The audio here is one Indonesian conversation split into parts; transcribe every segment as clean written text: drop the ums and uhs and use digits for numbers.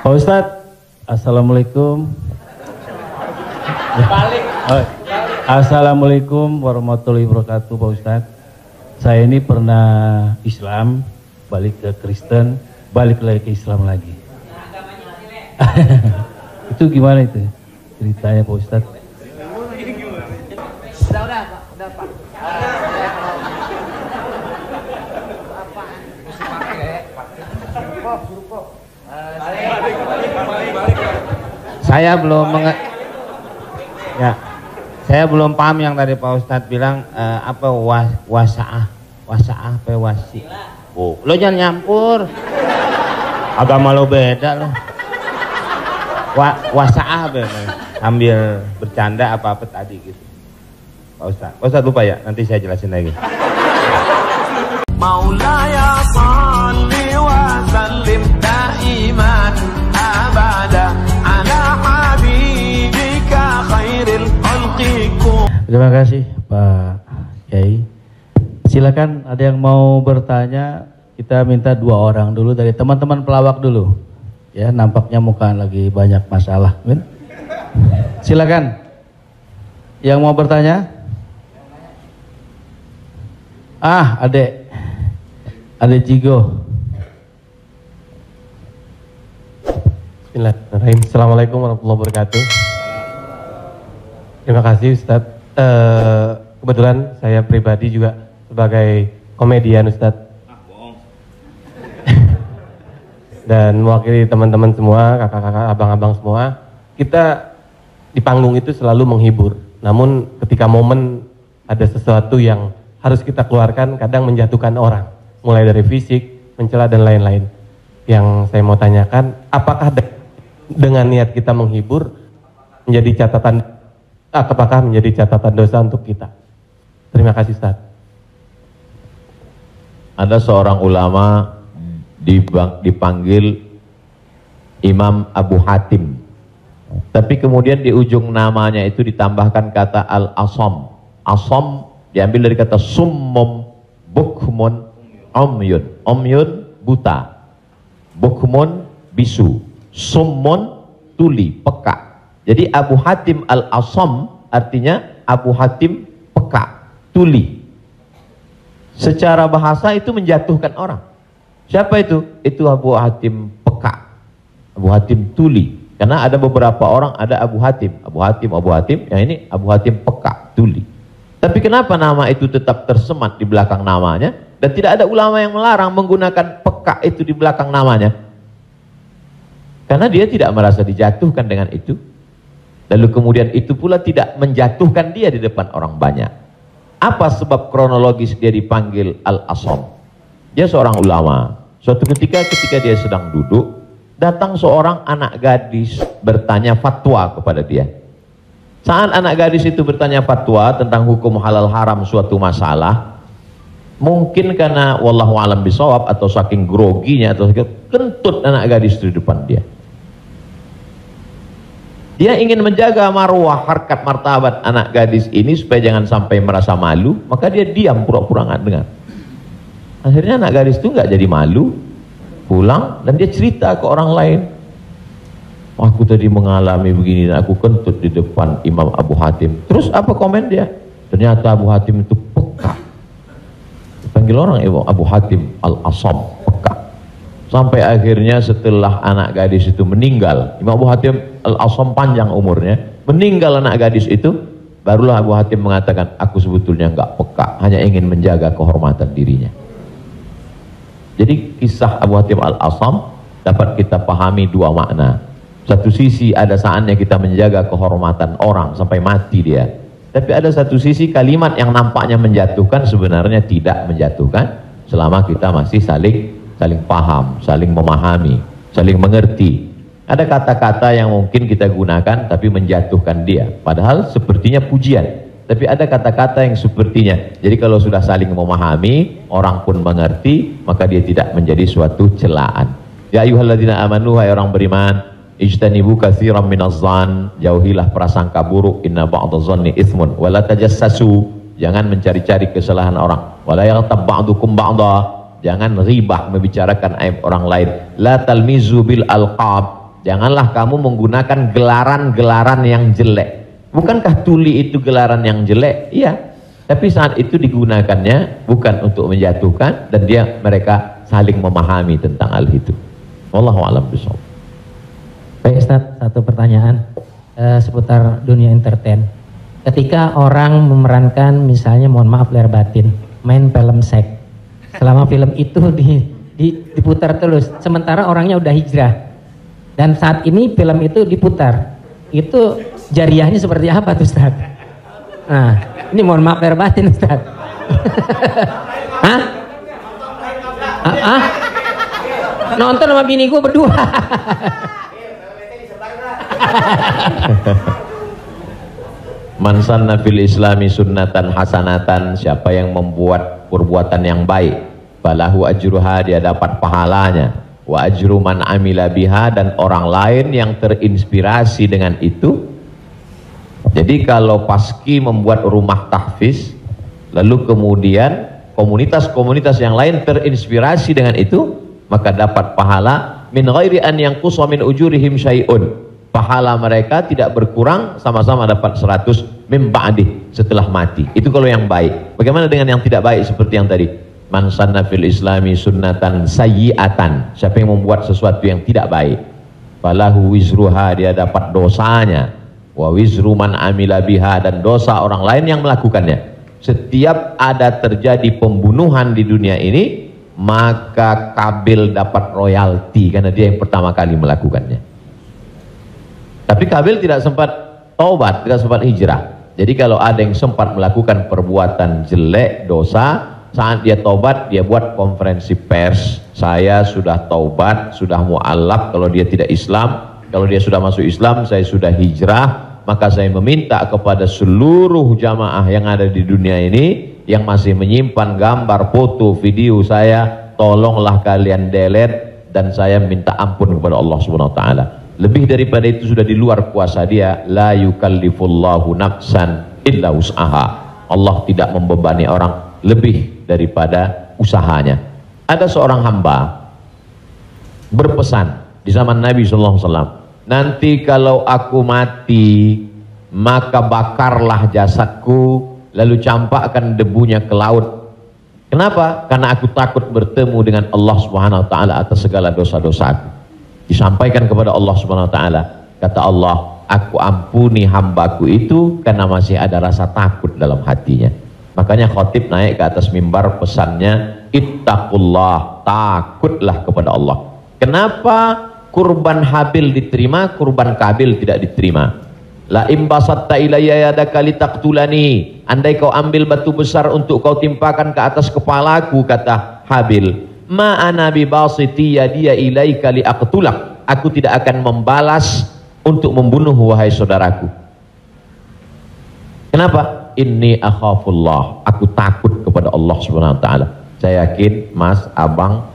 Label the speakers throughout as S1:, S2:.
S1: Pak Ustadz, Assalamualaikum. Assalamualaikum warahmatullahi wabarakatuh Pak Ustadz. Saya ini pernah Islam, balik ke Kristen, balik lagi ke Islam lagi. Itu gimana itu ceritanya Pak Ustadz?
S2: Udah Pak.
S3: Saya belum paham yang tadi Pak Ustadz bilang apa wasaah apa wasi. Oh, lo jangan nyampur. Agama lo beda lo. Wasaah sambil bercanda apa tadi gitu. Pak Ustadz lupa ya, nanti saya jelasin lagi.
S4: Maulaya salli wa sallim daiman abada ala habibika khairil khalqikum.
S1: Terima kasih Pak Kiai. Silakan ada yang mau bertanya. Kita minta 2 orang dulu dari teman-teman pelawak dulu. Ya, nampaknya muka lagi banyak masalah. Silakan. Yang mau bertanya? Adek Jigo.
S5: Bismillahirrahmanirrahim. Assalamualaikum warahmatullahi wabarakatuh. Terima kasih Ustadz. Kebetulan saya pribadi juga sebagai komedian Ustadz. Dan mewakili teman-teman semua, kakak-kakak, abang-abang semua. Kita di panggung itu selalu menghibur. Namun ketika momen ada sesuatu yang harus kita keluarkan, kadang menjatuhkan orang. Mulai dari fisik, mencela dan lain-lain. Yang saya mau tanyakan, apakah dengan niat kita menghibur menjadi catatan, apakah menjadi catatan dosa untuk kita? Terima kasih Ustaz.
S6: Ada seorang ulama dipanggil Imam Abu Hatim, tapi kemudian di ujung namanya itu ditambahkan kata Al-Asam. Asam diambil dari kata summum, bukmun, umyun. Umyun buta, bukmun bisu, summun tuli, peka. Jadi Abu Hatim Al-Asam artinya Abu Hatim peka, tuli. Secara bahasa itu menjatuhkan orang. Siapa itu? Itu Abu Hatim peka, Abu Hatim tuli. Karena ada beberapa orang, ada Abu Hatim, yang ini Abu Hatim peka, tuli. Tapi kenapa nama itu tetap tersemat di belakang namanya? Dan tidak ada ulama yang melarang menggunakan peka itu di belakang namanya. Karena dia tidak merasa dijatuhkan dengan itu. Lalu kemudian itu pula tidak menjatuhkan dia di depan orang banyak. Apa sebab kronologis dia dipanggil Al-Asam? Dia seorang ulama. Suatu ketika dia sedang duduk, datang seorang anak gadis bertanya fatwa kepada dia. Saat anak gadis itu bertanya fatwa tentang hukum halal haram suatu masalah, mungkin karena wallahu alam bisawab atau saking groginya atau kentut anak gadis itu di depan dia. Dia ingin menjaga marwah, harkat, martabat anak gadis ini supaya jangan sampai merasa malu, maka dia diam pura-pura nggak dengar. Akhirnya anak gadis itu nggak jadi malu, pulang dan dia cerita ke orang lain. Aku tadi mengalami begini dan aku kentut di depan Imam Abu Hatim. Terus apa komen dia? Ternyata Abu Hatim itu peka. Dipanggil orang Abu Hatim Al-Asam, peka. Sampai akhirnya setelah anak gadis itu meninggal, Imam Abu Hatim Al-Asam panjang umurnya, meninggal anak gadis itu, barulah Abu Hatim mengatakan, aku sebetulnya nggak peka, hanya ingin menjaga kehormatan dirinya. Jadi kisah Abu Hatim Al-Asam dapat kita pahami 2 makna. Satu sisi ada saatnya kita menjaga kehormatan orang sampai mati dia. Tapi ada satu sisi kalimat yang nampaknya menjatuhkan sebenarnya tidak menjatuhkan selama kita masih saling paham, saling memahami, saling mengerti. Ada kata-kata yang mungkin kita gunakan tapi menjatuhkan dia. Padahal sepertinya pujian. Tapi ada kata-kata yang sepertinya. Jadi kalau sudah saling memahami, orang pun mengerti, maka dia tidak menjadi suatu celaan. Ya ayyuhalladzina amanu, hai orang beriman, ijtanibu katsiran minadh-dhann, jauhilah prasangka buruk, inna ba'dadh-dhanni itsmun, wala tajassasu, jangan mencari-cari kesalahan orang, wala yaghtab ba'dukum ba'dha, jangan ribah membicarakan aib orang lain, la talmizu bil alqab, Janganlah kamu menggunakan gelaran-gelaran yang jelek. Bukankah tuli itu gelaran yang jelek? Iya. Tapi saat itu digunakannya bukan untuk menjatuhkan, dan mereka saling memahami tentang hal itu. Wallahu a'lam bishawab.
S2: Baik Ustaz, satu pertanyaan seputar dunia entertain. Ketika orang memerankan misalnya, mohon maaf lahir batin, main film seks, selama film itu diputar terus, sementara orangnya udah hijrah, dan saat ini film itu diputar, itu jariahnya seperti apa tuh Ustaz? Nah, ini mohon maaf lahir batin Ustaz. Hah? Nonton sama bini gue berdua.
S6: Man sanna fil islami sunnatan hasanatan, siapa yang membuat perbuatan yang baik, falahu ajruha, dia dapat pahalanya, wa ajru man amila biha, dan orang lain yang terinspirasi dengan itu. Jadi kalau Paski membuat rumah tahfiz, lalu kemudian komunitas-komunitas yang lain terinspirasi dengan itu, maka dapat pahala min ghairi an yanqusa min ujurihim syai'un. Pahala mereka tidak berkurang, sama-sama dapat 100 min ba'dih, setelah mati. Itu kalau yang baik. Bagaimana dengan yang tidak baik seperti yang tadi? Man sanna fil islami sunnatan sayyi'atan, siapa yang membuat sesuatu yang tidak baik, falahu wizruha, dia dapat dosanya, wa wizru man amila biha, dan dosa orang lain yang melakukannya. Setiap ada terjadi pembunuhan di dunia ini, maka Kabil dapat royalti karena dia yang pertama kali melakukannya. Tapi Kabil tidak sempat taubat, tidak sempat hijrah. Jadi kalau ada yang sempat melakukan perbuatan jelek, dosa, saat dia taubat, dia buat konferensi pers, saya sudah taubat, sudah mu'allaf kalau dia tidak Islam. Kalau dia sudah masuk Islam, saya sudah hijrah, maka saya meminta kepada seluruh jamaah yang ada di dunia ini yang masih menyimpan gambar, foto, video saya, tolonglah kalian delete, dan saya minta ampun kepada Allah Subhanahu wa taala. Lebih daripada itu sudah di luar kuasa dia. La yukallifullahu nafsan illa wus'aha. Allah tidak membebani orang lebih daripada usahanya. Ada seorang hamba berpesan di zaman Nabi SAW, nanti kalau aku mati, maka bakarlah jasadku, lalu campakkan debunya ke laut. Kenapa? Karena aku takut bertemu dengan Allah Subhanahu wa taala atas segala dosa-dosaku. Disampaikan kepada Allah Subhanahu wa taala, kata Allah, aku ampuni hambaku itu karena masih ada rasa takut dalam hatinya. Makanya khotib naik ke atas mimbar, pesannya ittaqullah, takutlah kepada Allah. Kenapa kurban Habil diterima, kurban Kabil tidak diterima? La imbasatta ilayya yadaka litaqtulani, andai kau ambil batu besar untuk kau timpakan ke atas kepalaku, kata Habil, ma ana bibasiti yadiya ilaika liaqtulak, aku tidak akan membalas untuk membunuh wahai saudaraku. Kenapa? Inni akhafullah, aku takut kepada Allah Subhanahu wa taala. Saya yakin Mas, Abang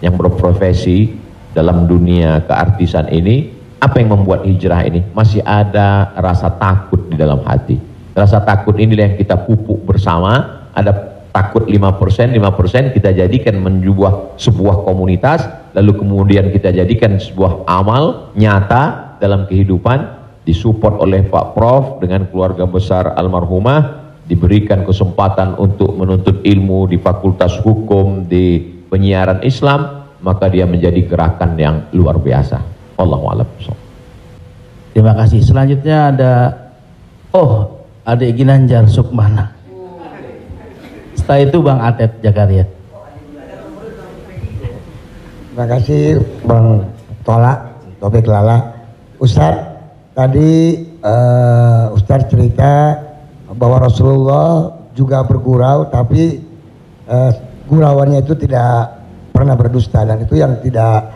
S6: yang berprofesi dalam dunia keartisan ini, apa yang membuat hijrah ini? Masih ada rasa takut di dalam hati. Rasa takut inilah yang kita pupuk bersama. Ada takut 5%, 5% kita jadikan menjadi sebuah komunitas, lalu kemudian kita jadikan sebuah amal nyata dalam kehidupan, disupport oleh Pak Prof dengan keluarga besar almarhumah, diberikan kesempatan untuk menuntut ilmu di Fakultas Hukum, di penyiaran Islam, maka dia menjadi gerakan yang luar biasa. Wallahu a'lam.
S1: Terima kasih. Selanjutnya ada adik Ginanjar Sukmana. Setelah itu Bang Atet Jakariat.
S7: Terima kasih Bang Tola, Topik Lala. Ustadz, tadi Ustadz cerita bahwa Rasulullah juga bergurau, tapi gurauannya itu tidak pernah berdusta, dan itu yang tidak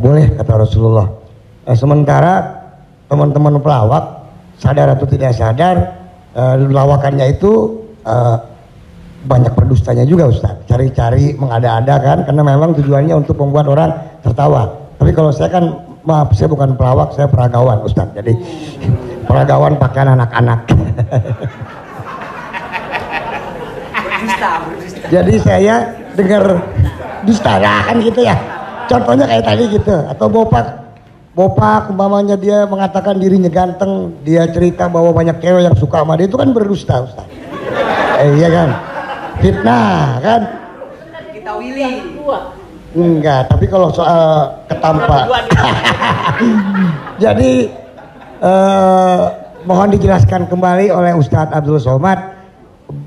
S7: boleh, kata Rasulullah. Sementara teman-teman pelawak, sadar atau tidak sadar, lawakannya itu banyak berdustanya juga Ustaz, cari-cari mengada-ada kan, karena memang tujuannya untuk membuat orang tertawa. Tapi kalau saya kan, maaf, saya bukan pelawak, saya peragawan Ustaz, jadi peragawan pakaian anak-anak. Jadi saya dengar dusta kan gitu ya, contohnya kayak tadi gitu, atau bopak bopak umpamanya dia mengatakan dirinya ganteng, dia cerita bahwa banyak cewek yang suka sama dia, itu kan berdusta Ustaz. Iya kan? Fitnah kan?
S8: Kita Willy.
S7: Enggak, tapi kalau soal ketampak. Jadi mohon dijelaskan kembali oleh Ustadz Abdul Somad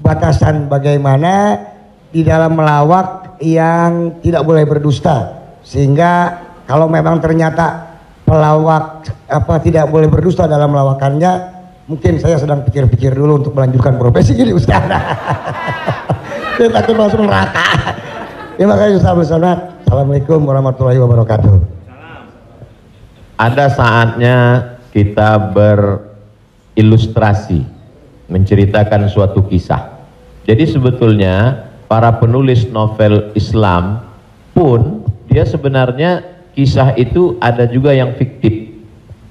S7: batasan bagaimana di dalam melawak yang tidak boleh berdusta, sehingga kalau memang ternyata pelawak tidak boleh berdusta dalam melawakannya, mungkin saya sedang pikir-pikir dulu untuk melanjutkan profesi ini Ustaz. Saya takut masuk neraka. Terima kasih Ustaz Abdul Somad. Assalamualaikum warahmatullahi wabarakatuh.
S6: Ada saatnya kita berilustrasi, menceritakan suatu kisah. Jadi sebetulnya para penulis novel Islam pun dia sebenarnya kisah itu ada juga yang fiktif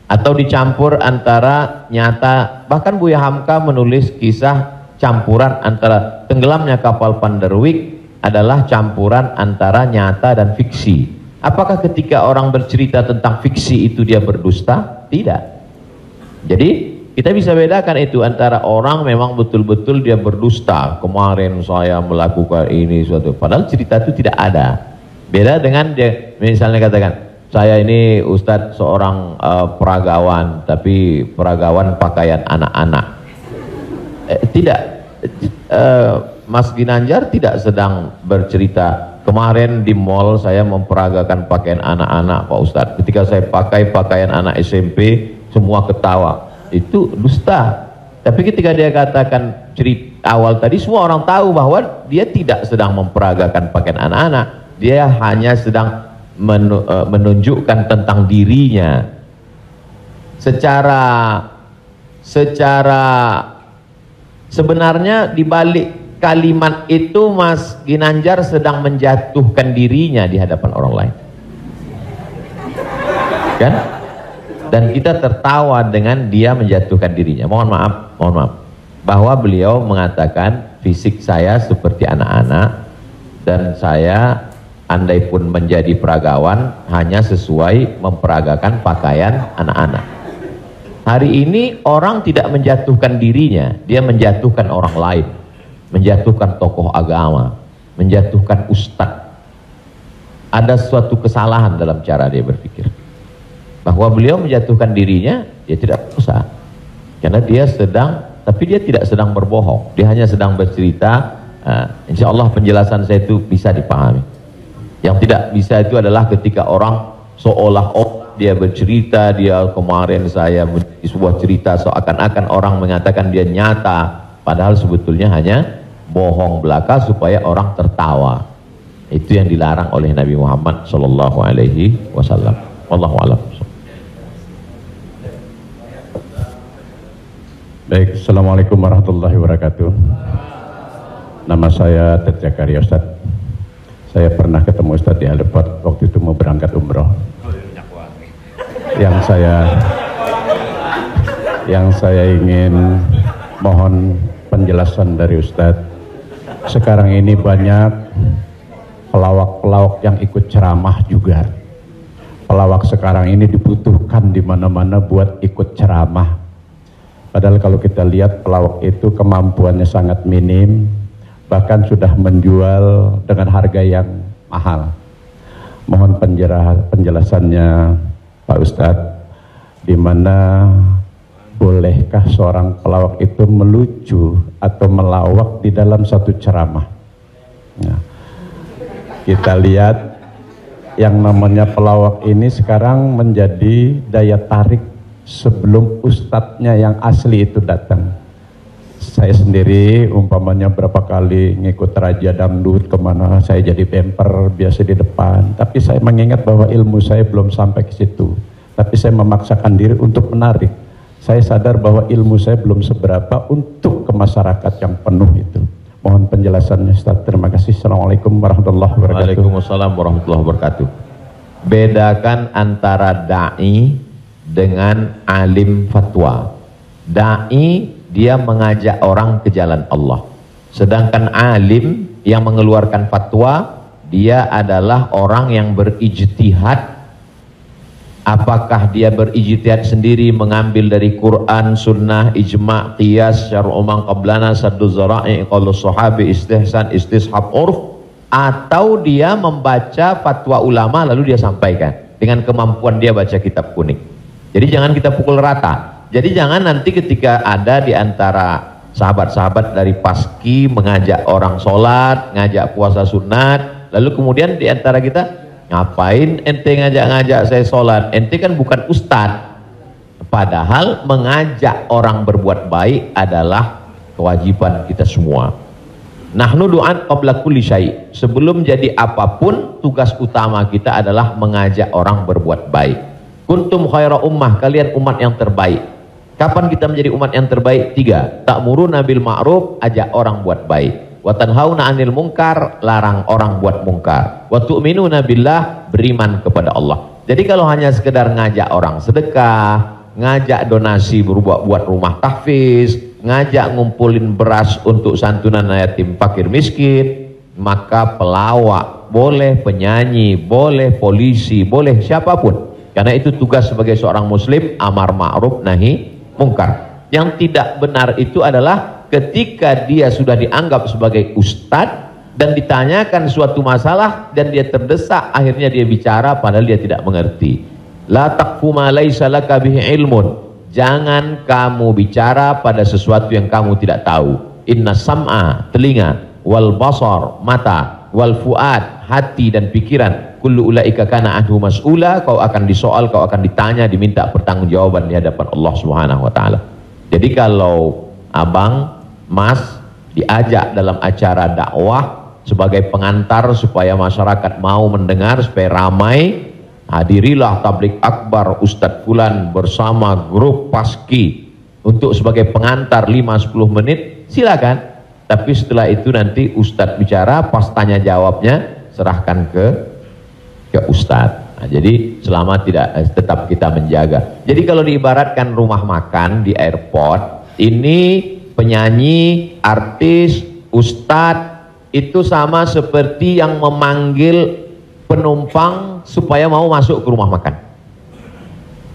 S6: atau dicampur antara nyata. Bahkan Buya Hamka menulis kisah campuran antara tenggelamnya kapal Panderwick adalah campuran antara nyata dan fiksi. Apakah ketika orang bercerita tentang fiksi itu dia berdusta? Tidak. Jadi kita bisa bedakan itu antara orang memang betul-betul dia berdusta. Kemarin saya melakukan ini suatu, padahal cerita itu tidak ada. Beda dengan dia misalnya katakan, saya ini Ustadz seorang peragawan, tapi peragawan pakaian anak-anak. Tidak, Mas Ginanjar tidak sedang bercerita, kemarin di mall saya memperagakan pakaian anak-anak Pak Ustadz. Ketika saya pakai pakaian anak SMP, semua ketawa. Itu dusta. Tapi ketika dia katakan cerita awal tadi, semua orang tahu bahwa dia tidak sedang memperagakan pakaian anak-anak. Dia hanya sedang menunjukkan tentang dirinya. Secara sebenarnya di balik kalimat itu Mas Ginanjar sedang menjatuhkan dirinya di hadapan orang lain. Kan? Dan kita tertawa dengan dia menjatuhkan dirinya. Mohon maaf, bahwa beliau mengatakan fisik saya seperti anak-anak dan saya andai pun menjadi peragawan hanya sesuai memperagakan pakaian anak-anak. Hari ini orang tidak menjatuhkan dirinya, dia menjatuhkan orang lain, menjatuhkan tokoh agama, menjatuhkan ustadz. Ada suatu kesalahan dalam cara dia berpikir. Bahwa beliau menjatuhkan dirinya, dia tidak usah. Karena dia sedang, tapi dia tidak sedang berbohong. Dia hanya sedang bercerita. Insya Allah penjelasan saya itu bisa dipahami. Yang tidak bisa itu adalah ketika orang seolah-olah dia bercerita, dia kemarin saya menjadi sebuah cerita seakan-akan orang mengatakan dia nyata, padahal sebetulnya hanya bohong belaka supaya orang tertawa. Itu yang dilarang oleh Nabi Muhammad SAW. Wallahu a'lam.
S9: Baik, Assalamualaikum warahmatullahi wabarakatuh. Nama saya Ted Zakaria Ustadz. Saya pernah ketemu Ustadz di Airport waktu itu mau berangkat umroh. Yang saya ingin mohon penjelasan dari Ustadz. Sekarang ini banyak pelawak-pelawak yang ikut ceramah juga. Pelawak sekarang ini dibutuhkan di mana-mana buat ikut ceramah. Padahal kalau kita lihat pelawak itu kemampuannya sangat minim, bahkan sudah menjual dengan harga yang mahal. Mohon penjelasannya Pak Ustadz, di mana bolehkah seorang pelawak itu melucu atau melawak di dalam satu ceramah? Nah, kita lihat yang namanya pelawak ini sekarang menjadi daya tarik sebelum ustadznya yang asli itu datang. Saya sendiri umpamanya berapa kali ngikut Raja Dangdut kemana, saya jadi bemper biasa di depan, tapi saya mengingat bahwa ilmu saya belum sampai ke situ, tapi saya memaksakan diri untuk menarik. Saya sadar bahwa ilmu saya belum seberapa untuk ke masyarakat yang penuh itu. Mohon penjelasannya Ustaz. Terima kasih. Assalamualaikum warahmatullahi wabarakatuh.
S6: Waalaikumsalam warahmatullahi wabarakatuh. Bedakan antara da'i dengan alim fatwa. Da'i dia mengajak orang ke jalan Allah, sedangkan alim yang mengeluarkan fatwa dia adalah orang yang berijtihad Apakah dia berijtihad sendiri mengambil dari Quran, sunnah, ijma', qiyas, syar'u man qablana, saddu zara'i, qaulus sahabi, istihsan, istishab, urf, atau dia membaca fatwa ulama lalu dia sampaikan dengan kemampuan dia baca kitab kuning. Jadi jangan kita pukul rata. Jadi jangan nanti ketika ada di antara sahabat-sahabat dari Paski mengajak orang sholat, ngajak puasa sunat, lalu kemudian di antara kita, ngapain ente ngajak-ngajak saya sholat? Ente kan bukan ustadz. Padahal mengajak orang berbuat baik adalah kewajiban kita semua. Nahnu du'an qabla kulli syai'. Sebelum jadi apapun, tugas utama kita adalah mengajak orang berbuat baik. Kuntum khaira ummah, kalian umat yang terbaik. Kapan kita menjadi umat yang terbaik? 3. Ta'muruna bil ma'ruf, ajak orang buat baik. Wa tanhauna 'anil munkar, larang orang buat mungkar. Wa tu'minuna billah, beriman kepada Allah. Jadi kalau hanya sekedar ngajak orang sedekah, ngajak donasi berbuat buat rumah tahfiz, ngajak ngumpulin beras untuk santunan yatim fakir miskin, maka pelawak boleh, penyanyi boleh, polisi boleh, siapapun. Karena itu tugas sebagai seorang muslim, amar ma'ruf nahi mungkar. Yang tidak benar itu adalah ketika dia sudah dianggap sebagai ustadz dan ditanyakan suatu masalah dan dia terdesak, akhirnya dia bicara padahal dia tidak mengerti. La taqfu ma laisa laka bihi ilmun. Jangan kamu bicara pada sesuatu yang kamu tidak tahu. Inna sam'a, telinga, wal basar, mata, wal fuad, hati dan pikiran, kullu ulaika kana anhu mas'ula, kau akan disoal, kau akan ditanya, diminta pertanggungjawaban di hadapan Allah Subhanahu wa taala. Jadi kalau abang, mas diajak dalam acara dakwah sebagai pengantar supaya masyarakat mau mendengar, supaya ramai, hadirilah tablik akbar Ustadz Fulan bersama grup Paski untuk sebagai pengantar 5-10 menit, silakan. Tapi setelah itu nanti Ustadz bicara, pas tanya jawabnya serahkan ke Ustadz. Nah, jadi selama tetap kita menjaga. Jadi kalau diibaratkan rumah makan di airport, ini penyanyi, artis, ustadz itu sama seperti yang memanggil penumpang supaya mau masuk ke rumah makan.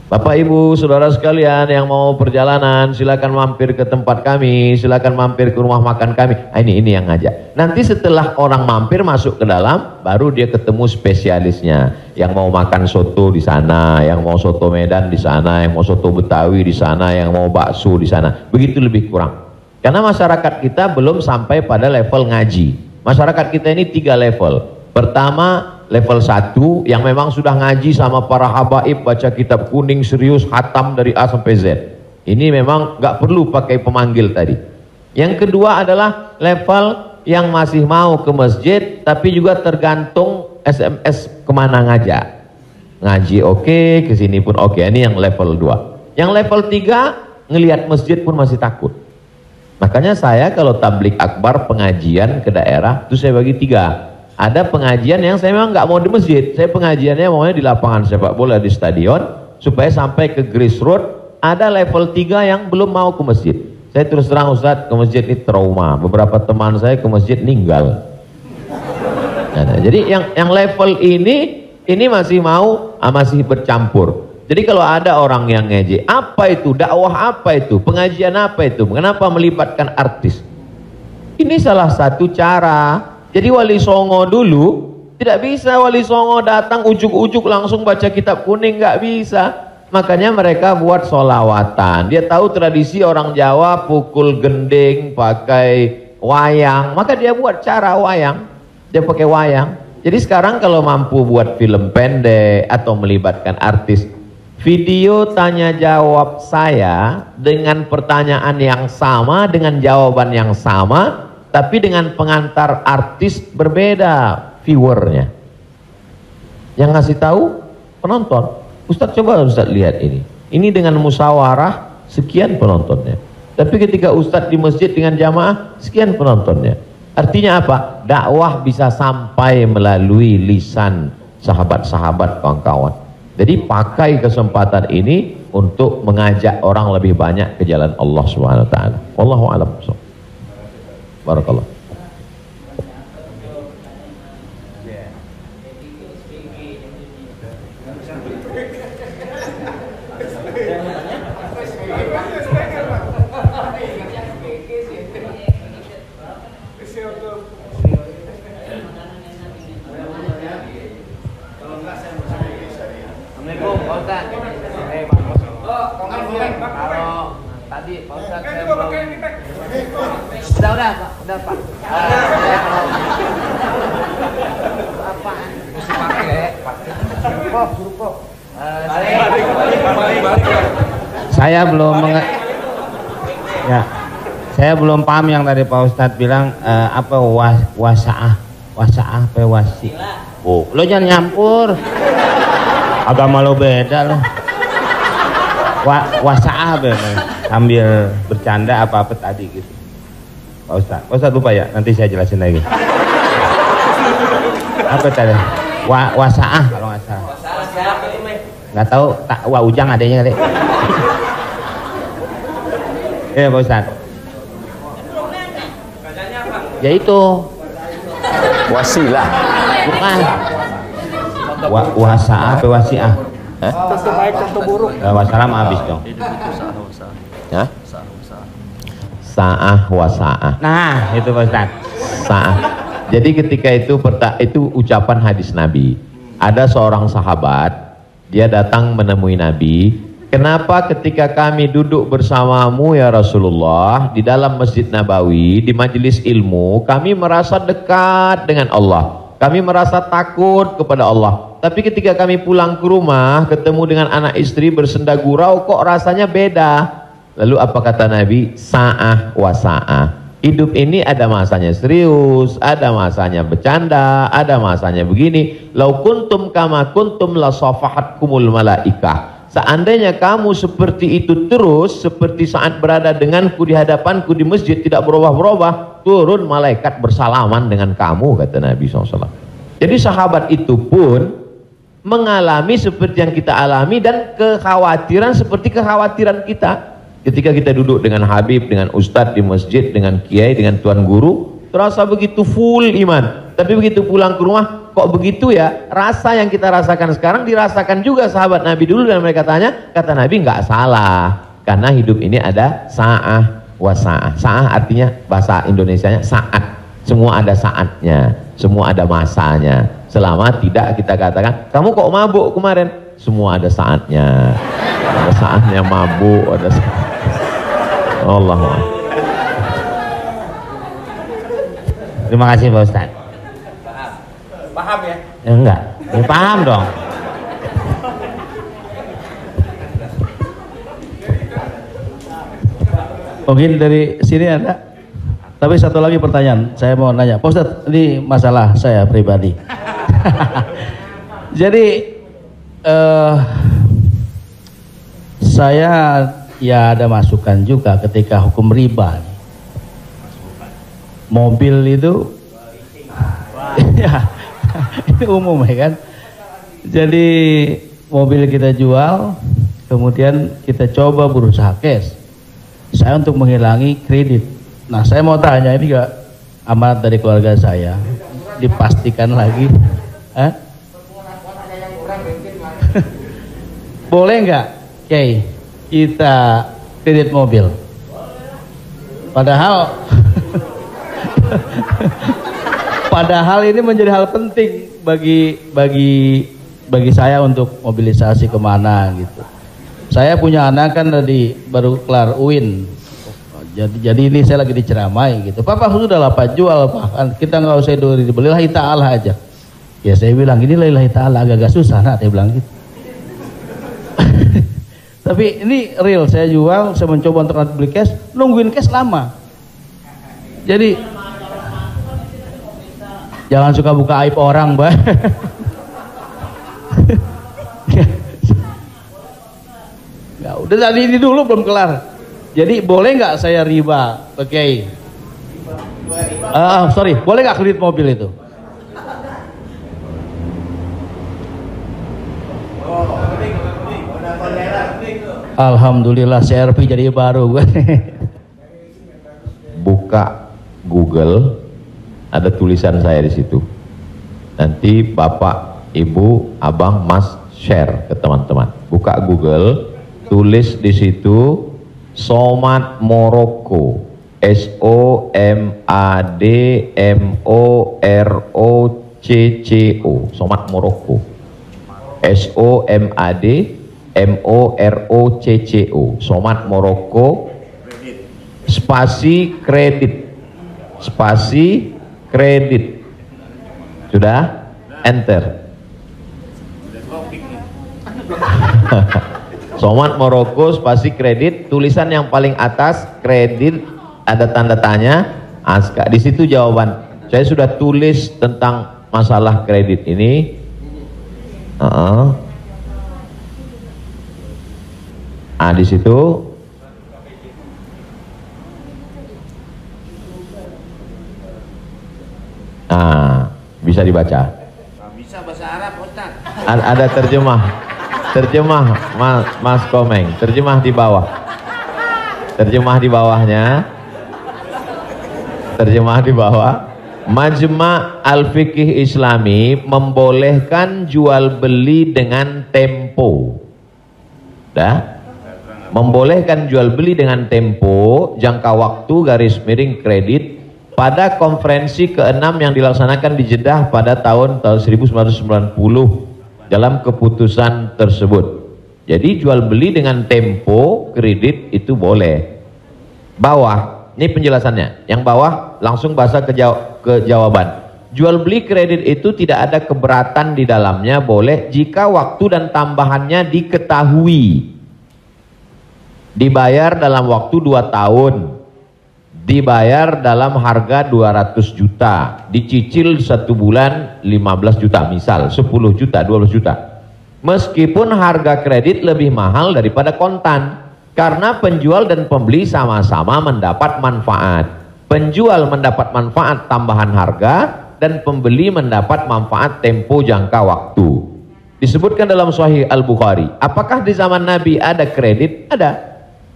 S6: Bapak Ibu saudara sekalian yang mau perjalanan, silakan mampir ke tempat kami, silakan mampir ke rumah makan kami. Ini yang ngajak. Nanti setelah orang mampir masuk ke dalam, baru dia ketemu spesialisnya. Yang mau makan soto di sana, yang mau soto Medan di sana, yang mau soto Betawi di sana, yang mau bakso di sana. Begitu lebih kurang. Karena masyarakat kita belum sampai pada level ngaji. Masyarakat kita ini 3 level. Pertama, level 1 yang memang sudah ngaji sama para habaib, baca kitab kuning serius, khatam dari A sampai Z. Ini memang nggak perlu pakai pemanggil tadi. Yang kedua adalah level yang masih mau ke masjid, tapi juga tergantung SMS kemana ngajak. Ngaji oke, kesini pun oke. Ini yang level 2. Yang level 3, ngelihat masjid pun masih takut. Makanya saya kalau tablik akbar pengajian ke daerah itu saya bagi 3. Ada pengajian yang saya memang nggak mau di masjid, saya pengajiannya maunya di lapangan sepak bola, di stadion, supaya sampai ke grassroots. Ada level 3 yang belum mau ke masjid. Saya terus terang Ustadz, ke masjid ini trauma. Beberapa teman saya ke masjid meninggal. Nah, jadi yang level ini masih mau, masih bercampur. Jadi kalau ada orang yang ngejek, apa itu dakwah, apa itu pengajian, apa itu, kenapa melibatkan artis? Ini salah satu cara. Jadi Wali Songo dulu tidak bisa Wali Songo datang ujuk-ujuk langsung baca kitab kuning, nggak bisa. Makanya mereka buat solawatan. Dia tahu tradisi orang Jawa pukul gending pakai wayang, maka dia buat cara wayang. Dia pakai wayang. Jadi sekarang kalau mampu buat film pendek atau melibatkan artis, video tanya jawab saya dengan pertanyaan yang sama, dengan jawaban yang sama, tapi dengan pengantar artis berbeda viewernya. Yang ngasih tahu penonton. Ustadz coba Ustadz lihat ini. Ini dengan musyawarah sekian penontonnya. Tapi ketika Ustadz di masjid dengan jamaah sekian penontonnya. Artinya apa? Dakwah bisa sampai melalui lisan sahabat-sahabat, kawan-kawan. Jadi pakai kesempatan ini untuk mengajak orang lebih banyak ke jalan Allah Subhanahu wa taala. Wallahu a'lam. Barakallah.
S3: Assalamualaikum Pak Ustaz. Kalau tadi Pak Ustaz saya belum. Udah Pak, udah Pak. Apaan? Kok. Saya belum ya. Saya belum paham yang tadi Pak Ustadz bilang apa wasaah apa wasi. Oh, lo jangan nyampur. Agama lo beda lo. Wasaah bener. Sambil bercanda apa tadi gitu. Pak Ustadz lupa ya, nanti saya jelasin lagi. Apa tadi? Wasaah kalau nggak salah. Nggak tahu, ujang adanya kali. Ya Pak Ustadz. Ya itu.
S6: Wasilah.
S3: Bukan. Wasaah apa wasiah?
S8: Contoh baik, contoh buruk.
S3: Wassalam habis dong.
S6: Hah? Sa'ah wasa'ah.
S3: Nah, itu Pak Ustadz.
S6: Sa'ah. Jadi ketika itu ucapan hadis Nabi. Ada seorang sahabat, dia datang menemui Nabi. Kenapa ketika kami duduk bersamamu ya Rasulullah di dalam Masjid Nabawi, di majelis ilmu, kami merasa dekat dengan Allah. Kami merasa takut kepada Allah. Tapi ketika kami pulang ke rumah, ketemu dengan anak istri bersenda gurau, kok rasanya beda. Lalu apa kata Nabi? Sa'ah wa sa'ah. Hidup ini ada masanya serius, ada masanya bercanda, ada masanya begini. Lau kuntum kama kuntum la safahatkumul malaikah. Seandainya kamu seperti itu terus, seperti saat berada denganku di hadapanku di masjid, tidak berubah-berubah, turun malaikat bersalaman dengan kamu, kata Nabi SAW. Jadi sahabat itu pun mengalami seperti yang kita alami dan kekhawatiran seperti kekhawatiran kita. Ketika kita duduk dengan Habib, dengan Ustadz di masjid, dengan Kiai, dengan Tuan Guru, terasa begitu full iman. Tapi begitu pulang ke rumah, kok begitu ya? Rasa yang kita rasakan sekarang dirasakan juga sahabat Nabi dulu, dan mereka tanya, kata Nabi nggak salah, karena hidup ini ada sa'ah wa sa'ah. Sa'ah artinya bahasa Indonesianya saat. Semua ada saatnya, semua ada masanya. Selama tidak kita katakan, kamu kok mabuk kemarin? Semua ada saatnya. Ada saatnya mabuk, ada saatnya. Allah.
S3: Terima kasih Pak Ustadz.
S8: Paham ya?
S3: Ya enggak, ya paham dong.
S1: Mungkin dari sini ada. Tapi satu lagi pertanyaan, saya mau nanya, Pak Ustadz, ini masalah saya pribadi. Jadi saya ya ada masukan juga ketika hukum riba. Mobil itu, ya itu umum ya kan. Jadi mobil kita jual, kemudian kita coba berusaha cash. Saya untuk menghilangi kredit. Nah saya mau tanya, ini juga amanat dari keluarga saya, dipastikan lagi, boleh nggak, Kiai, kita kredit mobil? Padahal, padahal ini menjadi hal penting bagi saya untuk mobilisasi kemana gitu. Saya punya anak kan baru kelar UIN. Jadi ini saya lagi diceramai gitu. Papa sudah lah Pak, jual Pak. Kita nggak usah dibeli, lillahi ta'ala aja. Ya saya bilang ini lillahi ta'ala agak susah, nah saya bilang gitu. Tapi ini real, saya jual, saya mencoba untuk beli cash, nungguin cash lama. Jadi jangan suka buka aib orang, Mbak. Nggak, udah tadi ini dulu belum kelar. Jadi boleh nggak saya riba, Kiai? Sorry, boleh nggak kredit mobil itu? Alhamdulillah CRV jadi baru gue.
S6: Buka Google, ada tulisan saya di situ. Nanti Bapak, Ibu, Abang, Mas share ke teman-teman. Buka Google, tulis di situ Somad Morocco, SOMADMOROCCO, Somad Morocco. SOMAD MOROCCO, Somat Moroko spasi kredit, spasi kredit. Sudah? Enter. Somat Moroko spasi kredit, tulisan yang paling atas kredit, ada tanda tanya, di situ jawaban. Saya sudah tulis tentang masalah kredit ini. Di situ bisa dibaca.
S3: Bisa bahasa Arab, Ustaz.
S6: Ada terjemah Mas Komeng, terjemah di bawah. Terjemah di bawahnya. Terjemah di bawah. Majma' Al-Fiqih Islami membolehkan jual beli dengan tempo. Membolehkan jual beli dengan tempo, jangka waktu garis miring kredit pada konferensi ke-6 yang dilaksanakan di Jeddah pada tahun 1990 dalam keputusan tersebut. Jadi jual beli dengan tempo kredit itu boleh. Bawah, ini penjelasannya. Yang bawah langsung bahasa ke jawaban. Jual beli kredit itu tidak ada keberatan di dalamnya, boleh jika waktu dan tambahannya diketahui. Dibayar dalam waktu 2 tahun. Dibayar dalam harga 200 juta. Dicicil 1 bulan 15 juta, misal 10 juta, 12 juta. Meskipun harga kredit lebih mahal daripada kontan, karena penjual dan pembeli sama-sama mendapat manfaat. Penjual mendapat manfaat tambahan harga dan pembeli mendapat manfaat tempo jangka waktu. Disebutkan dalam Sahih Al-Bukhari. Apakah di zaman Nabi ada kredit? Ada.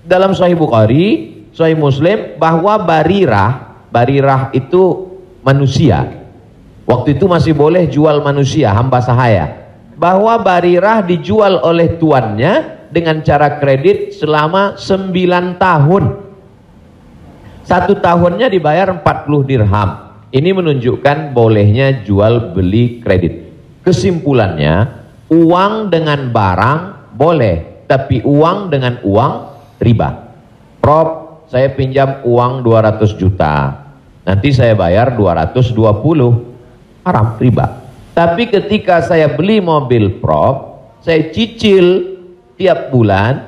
S6: Dalam Sahih Bukhari, Sahih Muslim, bahwa Barirah itu manusia. Waktu itu masih boleh jual manusia, hamba sahaya. Bahwa Barirah dijual oleh tuannya dengan cara kredit selama 9 tahun. 1 tahunnya dibayar 40 dirham. Ini menunjukkan bolehnya jual beli kredit. Kesimpulannya, uang dengan barang boleh, tapi uang dengan uang riba. Prof, saya pinjam uang 200 juta, nanti saya bayar 220, haram, riba. Tapi ketika saya beli mobil, Prof, saya cicil tiap bulan,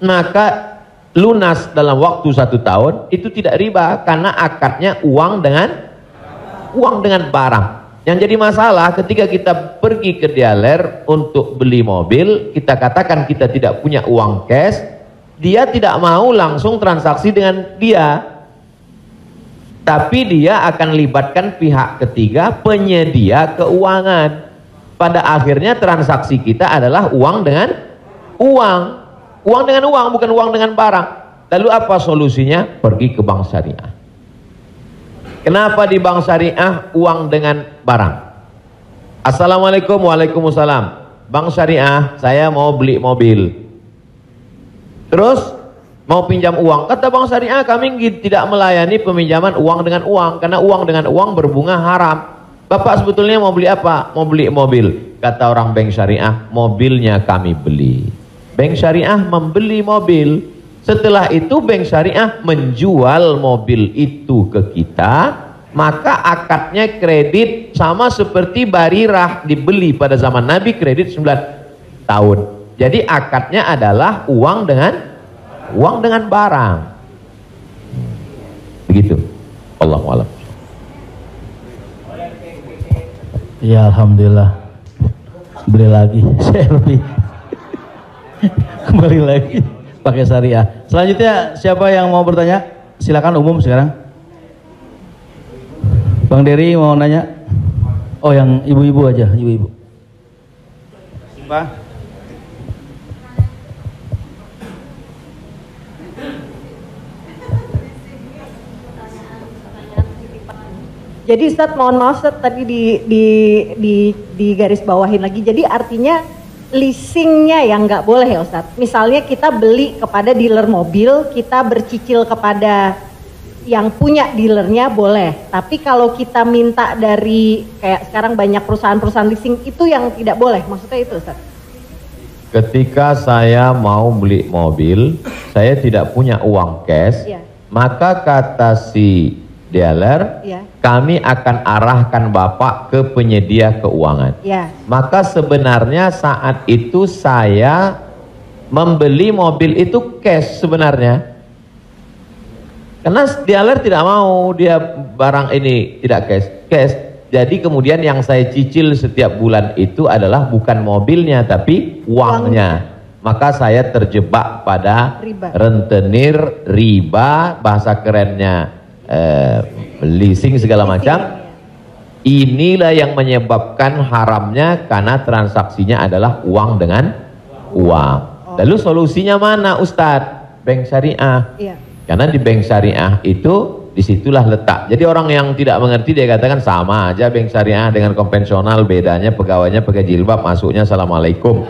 S6: maka lunas dalam waktu 1 tahun, itu tidak riba, karena akadnya uang dengan barang. Yang jadi masalah ketika kita pergi ke dealer untuk beli mobil, kita katakan kita tidak punya uang cash, dia tidak mau langsung transaksi dengan dia, tapi dia akan libatkan pihak ketiga, penyedia keuangan. Pada akhirnya transaksi kita adalah uang dengan uang, uang dengan uang, bukan uang dengan barang. Lalu apa solusinya? Pergi ke bank syariah. Kenapa di bank syariah uang dengan barang? Assalamualaikum, waalaikumsalam. Bank syariah, saya mau beli mobil, terus mau pinjam uang. Kata bank syariah, kami tidak melayani peminjaman uang dengan uang, karena uang dengan uang berbunga haram. Bapak sebetulnya mau beli apa? Mau beli mobil. Kata orang bank syariah, mobilnya kami beli. Bank syariah membeli mobil. Setelah itu bank syariah menjual mobil itu ke kita, maka akadnya kredit sama seperti Barirah dibeli pada zaman Nabi, kredit 9 tahun. Jadi akadnya adalah uang dengan barang. Begitu. Allahu a'lam.
S1: Ya alhamdulillah. Beli lagi, saya lebih kembali lagi pakai syariah. Selanjutnya siapa yang mau bertanya? Silakan umum sekarang. Bang Dery mau nanya? Oh, yang ibu-ibu aja, ibu-ibu. Pak.
S10: Jadi Ustadz, mohon maaf Ustadz, tadi di garis bawahin lagi. Jadi artinya leasingnya yang nggak boleh ya Ustadz. Misalnya kita beli kepada dealer mobil, kita bercicil kepada yang punya dealernya boleh. Tapi kalau kita minta dari kayak sekarang banyak perusahaan-perusahaan leasing itu yang tidak boleh. Maksudnya itu, Ustaz?
S6: Ketika saya mau beli mobil, saya tidak punya uang cash, maka kata si dealer, kami akan arahkan Bapak ke penyedia keuangan. Maka sebenarnya saat itu saya membeli mobil itu cash sebenarnya. Karena dealer tidak mau dia barang ini tidak cash. Jadi kemudian yang saya cicil setiap bulan itu adalah bukan mobilnya tapi uangnya. Maka saya terjebak pada rentenir, riba, bahasa kerennya leasing segala macam. Inilah yang menyebabkan haramnya karena transaksinya adalah uang dengan uang. Lalu solusinya mana, Ustadz? Bank syariah. Karena di bank syariah itu disitulah letak. Jadi orang yang tidak mengerti dia katakan sama aja bank syariah dengan konvensional, bedanya pegawainya pakai jilbab, masuknya assalamualaikum.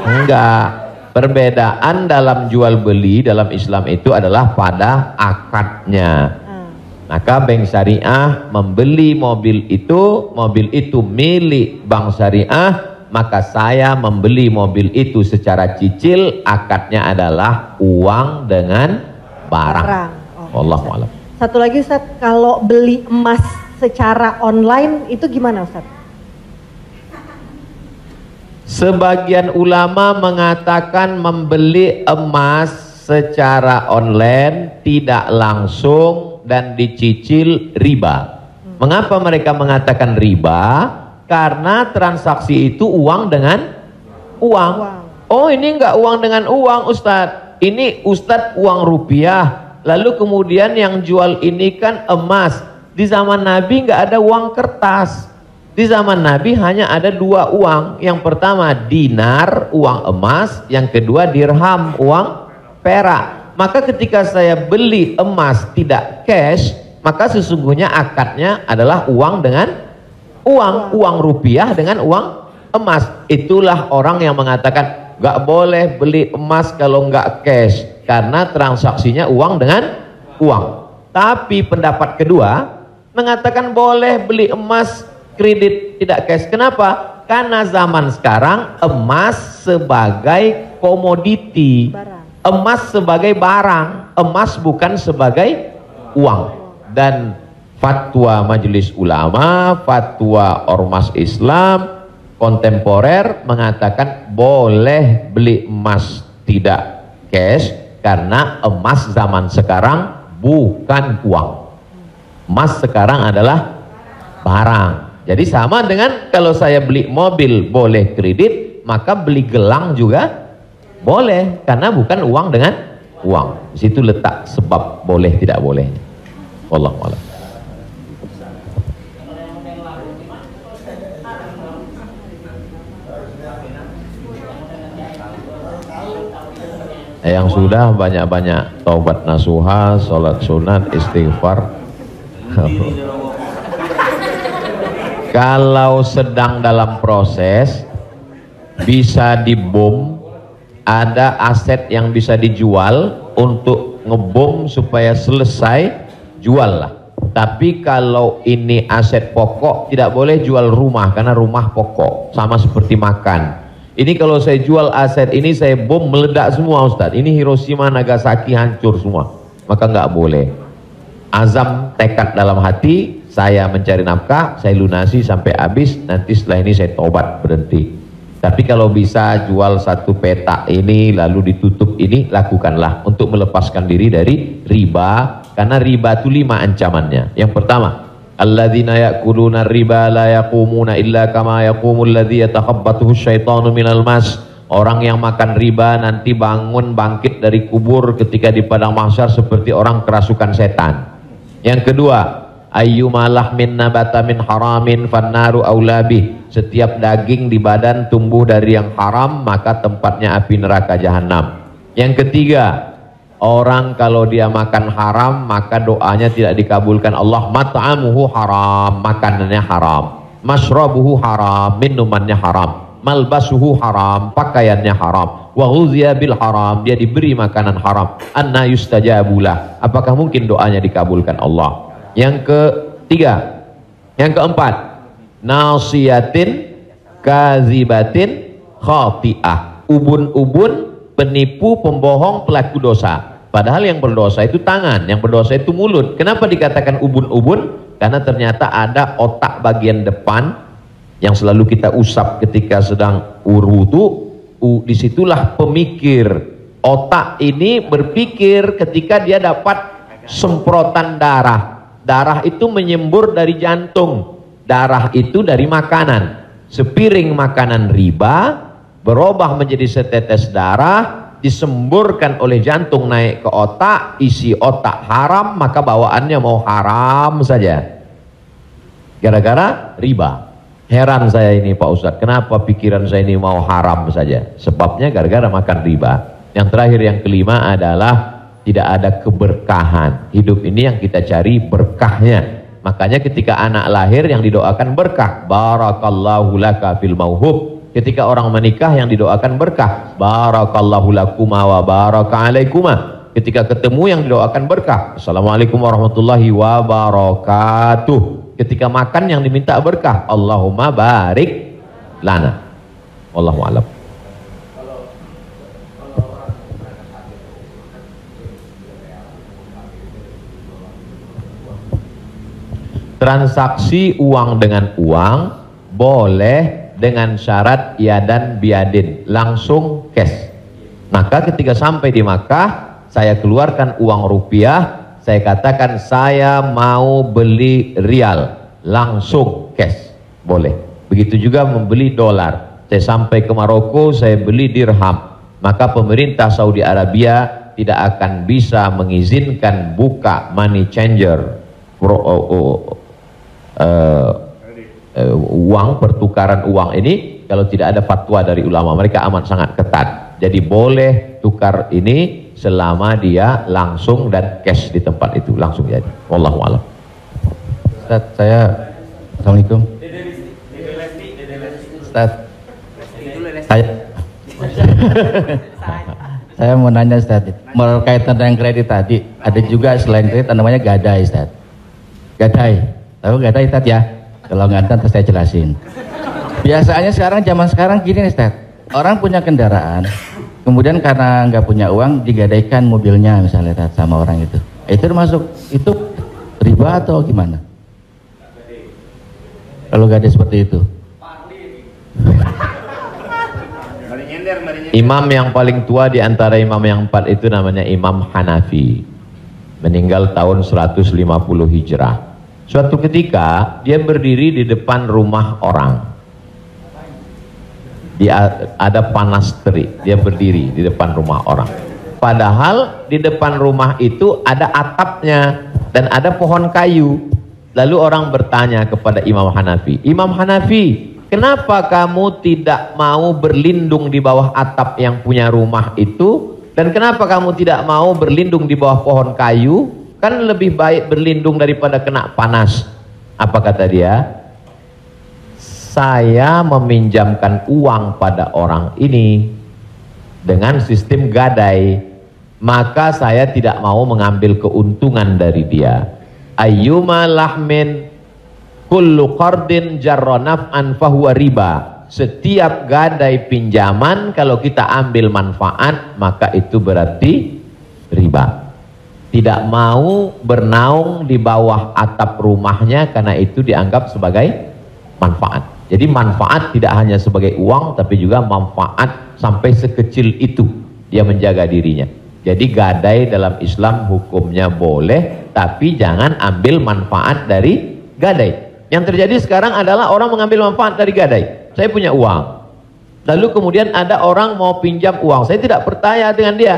S6: Enggak. Perbedaan dalam jual beli dalam Islam itu adalah pada akadnya. Maka bank syariah membeli mobil itu milik bank syariah. Maka saya membeli mobil itu secara cicil, akadnya adalah uang dengan barang. Wallahu a'lam.
S10: Satu lagi, Ustaz, kalau beli emas secara online itu gimana, Ustaz?
S6: Sebagian ulama mengatakan membeli emas secara online tidak langsung dan dicicil riba. Mengapa mereka mengatakan riba? Karena transaksi itu uang dengan uang. Oh, ini enggak uang dengan uang, Ustadz. Ini Ustadz uang rupiah. Lalu kemudian yang jual ini kan emas. Di zaman Nabi enggak ada uang kertas. Di zaman Nabi hanya ada dua uang. Yang pertama dinar, uang emas. Yang kedua dirham, uang perak. Maka ketika saya beli emas tidak cash, maka sesungguhnya akadnya adalah uang dengan uang rupiah dengan uang emas. Itulah orang yang mengatakan nggak boleh beli emas kalau nggak cash karena transaksinya uang dengan uang. Tapi pendapat kedua mengatakan boleh beli emas kredit tidak cash. Kenapa? Karena zaman sekarang emas sebagai komoditi, emas sebagai barang, emas bukan sebagai uang. Dan fatwa Majelis Ulama, fatwa Ormas Islam kontemporer mengatakan boleh beli emas tidak cash karena emas zaman sekarang bukan uang. Emas sekarang adalah barang. Jadi sama dengan kalau saya beli mobil boleh kredit, maka beli gelang juga boleh karena bukan uang dengan uang. Di situ letak sebab boleh tidak boleh. Wallahu a'lam. Yang sudah banyak-banyak taubat nasuha, sholat sunat, istighfar. Kalau sedang dalam proses bisa dibom, ada aset yang bisa dijual untuk ngebom supaya selesai, juallah. Tapi kalau ini aset pokok tidak boleh jual rumah karena rumah pokok, sama seperti makan. Ini kalau saya jual aset ini saya bom meledak semua, Ustadz. Ini Hiroshima Nagasaki hancur semua. Maka nggak boleh. Azam tekad dalam hati, saya mencari nafkah, saya lunasi sampai habis, nanti setelah ini saya tobat berhenti. Tapi kalau bisa jual satu petak ini lalu ditutup ini, lakukanlah untuk melepaskan diri dari riba. Karena riba itu 5 ancamannya. Yang pertama, alladzina ya'kuluna riba la yaqumuna illa kama yaqumul ladzi yatakhabbathu syaitanu minal mas. Orang yang makan riba nanti bangkit dari kubur ketika di padang mahsyar seperti orang kerasukan setan. Yang kedua, ayyuma lahmin nabata min haramin fannaru aulabih. Setiap daging di badan tumbuh dari yang haram, maka tempatnya api neraka jahanam. Yang ketiga, orang kalau dia makan haram maka doanya tidak dikabulkan Allah. Mat'amuhu haram, makanannya haram. Mashrabuhu haram, minumannya haram. malbasuhu haram, pakaiannya haram, wa ghuziya bil haram, dia diberi makanan haram, anna yustajabulah, apakah mungkin doanya dikabulkan Allah? Yang ketiga, yang keempat, nasiyatin kazibatin khati'ah, ubun-ubun, penipu, pembohong, pelaku dosa. Padahal yang berdosa itu tangan, yang berdosa itu mulut. Kenapa dikatakan ubun-ubun? Karena ternyata ada otak bagian depan yang selalu kita usap ketika sedang wudu. Disitulah pemikir. Otak ini berpikir ketika dia dapat semprotan darah. Darah itu menyembur dari jantung. Darah itu dari makanan. Sepiring makanan riba berubah menjadi setetes darah, disemburkan oleh jantung naik ke otak, isi otak haram, maka bawaannya mau haram saja. Gara-gara riba. Heran saya ini Pak Ustadz, kenapa pikiran saya ini mau haram saja? Sebabnya gara-gara makan riba. Yang terakhir, yang kelima adalah tidak ada keberkahan. Hidup ini yang kita cari berkahnya. Makanya ketika anak lahir yang didoakan berkah, barakallahu laka fil mauhub. Ketika orang menikah yang didoakan berkah, barakallahu lakuma wa baraka alaikuma. Ketika ketemu yang didoakan berkah, assalamualaikum warahmatullahi wabarakatuh. Ketika makan yang diminta berkah, Allahumma barik lana. Wallahu a'lam. Transaksi uang dengan uang boleh dengan syarat yadan biadin, langsung cash. Maka ketika sampai di Makkah, saya keluarkan uang rupiah, saya katakan saya mau beli rial, langsung cash, boleh. Begitu juga membeli dolar. Saya sampai ke Maroko, saya beli dirham, maka pemerintah Saudi Arabia tidak akan bisa mengizinkan buka money changer, uang, pertukaran uang ini kalau tidak ada fatwa dari ulama. Mereka amat sangat ketat. Jadi boleh tukar ini selama dia langsung dan cash di tempat itu, langsung jadi. Wallahu a'lam.
S1: Ustaz, Assalamualaikum. Ustaz, saya mau nanya Ustaz, berkaitan dengan kredit tadi, ada juga selain kredit namanya gadai Ustaz. Gadai, tahu gadai Ustaz ya? Kalau nggak tahu saya jelasin. Biasanya zaman sekarang gini nih Ustaz, orang punya kendaraan, kemudian karena nggak punya uang digadaikan mobilnya misalnya sama orang itu. Itu termasuk itu riba atau gimana? Kalau gadai seperti itu.
S6: Imam yang paling tua di antara imam yang 4 itu namanya Imam Hanafi. Meninggal tahun 150 Hijrah. Suatu ketika dia berdiri di depan rumah orang. Ada panas terik, dia berdiri di depan rumah orang. Padahal di depan rumah itu ada atapnya dan ada pohon kayu. Lalu orang bertanya kepada Imam Hanafi, Imam Hanafi, kenapa kamu tidak mau berlindung di bawah atap yang punya rumah itu? Dan kenapa kamu tidak mau berlindung di bawah pohon kayu? Kan lebih baik berlindung daripada kena panas. Apa kata dia? Saya meminjamkan uang pada orang ini dengan sistem gadai, maka saya tidak mau mengambil keuntungan dari dia. Ayyuma lahmin kullu qardin jarra naf'an fahuwa riba. Setiap gadai pinjaman kalau kita ambil manfaat maka itu berarti riba. Tidak mau bernaung di bawah atap rumahnya karena itu dianggap sebagai manfaat. Jadi manfaat tidak hanya sebagai uang tapi juga manfaat sampai sekecil itu dia menjaga dirinya. Jadi gadai dalam Islam hukumnya boleh, tapi jangan ambil manfaat dari gadai. Yang terjadi sekarang adalah orang mengambil manfaat dari gadai. Saya punya uang, lalu kemudian ada orang mau pinjam uang, saya tidak percaya dengan dia.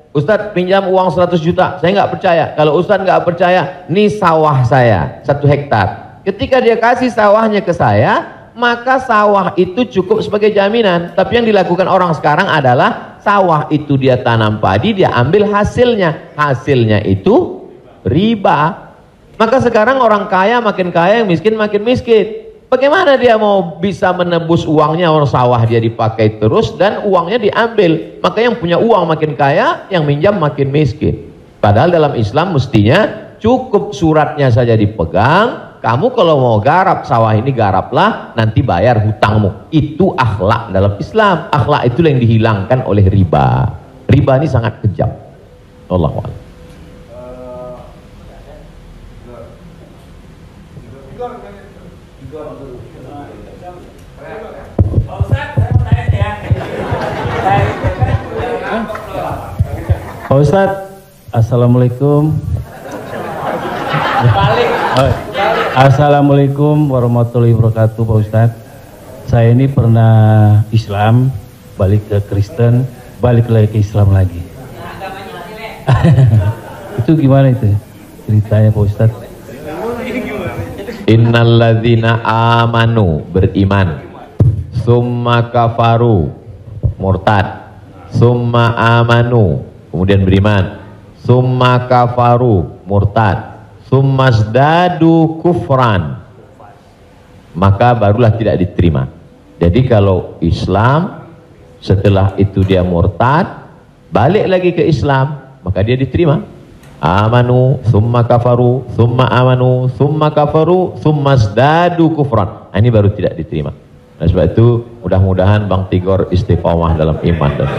S6: Ustadz pinjam uang 100 juta, saya nggak percaya. Kalau Ustadz nggak percaya, ini sawah saya 1 hektar. Ketika dia kasih sawahnya ke saya, maka sawah itu cukup sebagai jaminan. Tapi yang dilakukan orang sekarang adalah sawah itu dia tanam padi, dia ambil hasilnya. Hasilnya itu riba. Maka sekarang orang kaya makin kaya, yang miskin makin miskin. Bagaimana dia mau bisa menebus uangnya, orang sawah dia dipakai terus dan uangnya diambil. Maka yang punya uang makin kaya, yang minjam makin miskin. Padahal dalam Islam mestinya cukup suratnya saja dipegang. Kamu kalau mau garap sawah ini garaplah, nanti bayar hutangmu. Itu akhlak dalam Islam. Akhlak itu yang dihilangkan oleh riba. Riba ini sangat kejam. Allahu a'lam.
S1: Pak Ustadz, Assalamualaikum. Assalamualaikum warahmatullahi wabarakatuh, Pak Ustadz. Saya ini pernah Islam, balik ke Kristen, balik lagi ke Islam lagi. Itu gimana itu ceritanya, Pak Ustadz?
S6: Innalladzina amanu, beriman, summa kafaru, murtad, summa amanu, kemudian beriman, summa kafaru, murtad, summa zdadu kufran, maka barulah tidak diterima. Jadi kalau Islam setelah itu dia murtad, balik lagi ke Islam, maka dia diterima. Amanu summa kafaru summa amanu summa kafaru summa zdadu kufran, ini baru tidak diterima. Nah, sebab itu mudah-mudahan Bang Tigor istiqomah dalam iman dan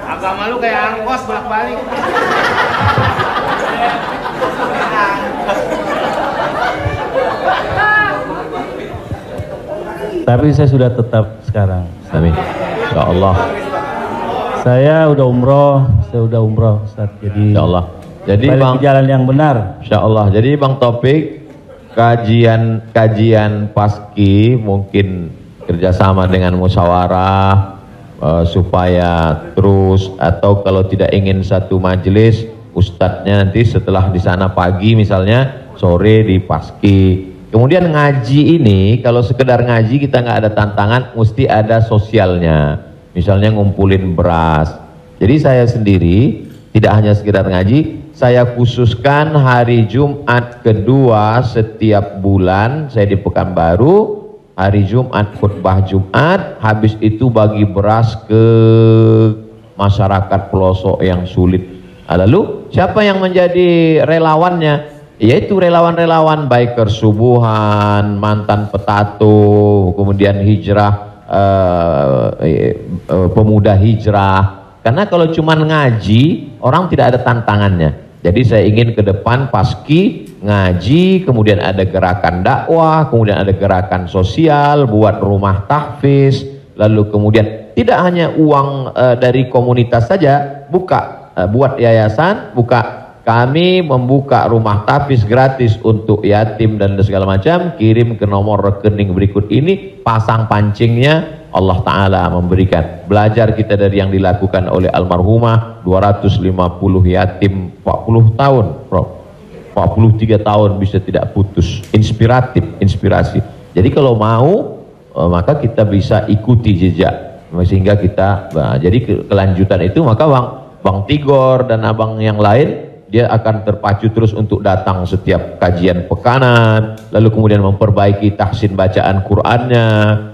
S3: agama lu kayak angkos bolak-balik.
S1: Tapi saya sudah tetap sekarang.
S6: Amin. Ya Allah.
S1: Saya udah umroh, Ustaz. Jadi
S6: Ya Allah. Jadi
S1: balik
S6: Bang,
S1: ke jalan yang benar.
S6: Insya Allah. Jadi Bang Taufik, kajian paski mungkin kerjasama dengan musyawarah supaya terus, atau kalau tidak ingin satu majelis, ustadznya nanti setelah di sana pagi misalnya, sore di paski. Kemudian ngaji ini, kalau sekedar ngaji kita nggak ada tantangan, mesti ada sosialnya. Misalnya ngumpulin beras. Jadi saya sendiri tidak hanya sekedar ngaji, saya khususkan hari Jumat kedua setiap bulan, saya di Pekanbaru, hari Jumat khutbah Jumat, habis itu bagi beras ke masyarakat pelosok yang sulit. Lalu siapa yang menjadi relawannya? Yaitu relawan-relawan biker subuhan, mantan petato, kemudian hijrah, pemuda hijrah. Karena kalau cuma ngaji, orang tidak ada tantangannya. Jadi saya ingin ke depan paski ngaji, kemudian ada gerakan dakwah, kemudian ada gerakan sosial, buat rumah tahfiz, lalu kemudian tidak hanya uang dari komunitas saja, buat yayasan, kami membuka rumah tahfiz gratis untuk yatim dan segala macam, kirim ke nomor rekening berikut ini, pasang pancingnya, Allah Ta'ala memberikan. Belajar kita dari yang dilakukan oleh almarhumah, 250 yatim 40 tahun, Prof. 43 tahun bisa tidak putus. Inspirasi. Jadi kalau mau, maka kita bisa ikuti jejak, sehingga kita, jadi kelanjutan itu, maka Bang Tigor dan abang yang lain, dia akan terpacu terus untuk datang setiap kajian pekanan, lalu kemudian memperbaiki tahsin bacaan Qur'annya,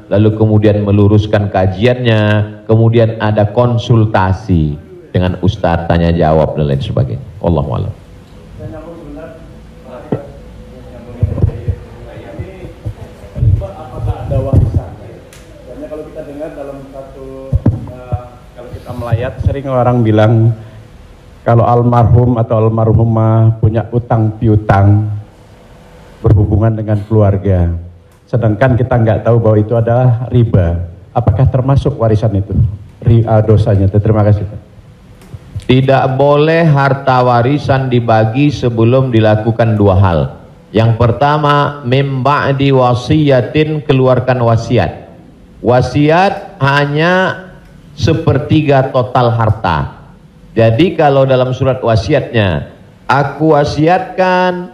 S6: lalu kemudian meluruskan kajiannya, kemudian ada konsultasi dengan ustadz, tanya jawab dan lain sebagainya. Wallahu a'lam.
S9: Apakah ada warisan? Karena kalau kita dengar dalam satu, kalau kita melayat, sering orang bilang kalau almarhum atau almarhumah punya utang piutang berhubungan dengan keluarga, sedangkan kita nggak tahu bahwa itu adalah riba, apakah termasuk warisan itu dosanya? Terima kasih.
S6: Tidak boleh harta warisan dibagi sebelum dilakukan dua hal. Yang pertama, mim ba'di wasiyatin, keluarkan wasiat. Wasiat hanya sepertiga total harta. Jadi kalau dalam surat wasiatnya, aku wasiatkan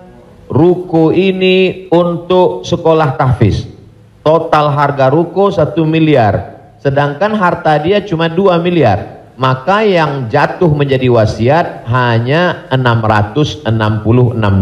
S6: ruko ini untuk sekolah tahfiz, total harga ruko 1 miliar, sedangkan harta dia cuma 2 miliar, maka yang jatuh menjadi wasiat hanya 666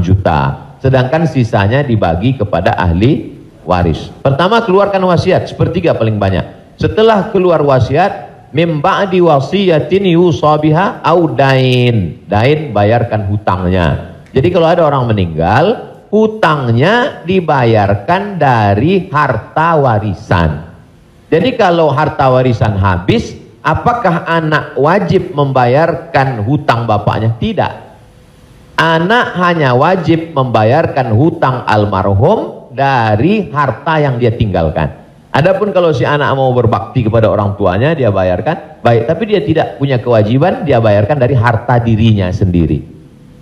S6: juta. Sedangkan sisanya dibagi kepada ahli waris. Pertama, keluarkan wasiat, sepertiga paling banyak. Setelah keluar wasiat, mim ba'di wasiyatin yusa biha au dain. Dain, bayarkan hutangnya. Jadi kalau ada orang meninggal, hutangnya dibayarkan dari harta warisan. Jadi kalau harta warisan habis, apakah anak wajib membayarkan hutang bapaknya? Tidak. Anak hanya wajib membayarkan hutang almarhum dari harta yang dia tinggalkan. Adapun kalau si anak mau berbakti kepada orang tuanya, dia bayarkan, baik. Tapi dia tidak punya kewajiban, dia bayarkan dari harta dirinya sendiri.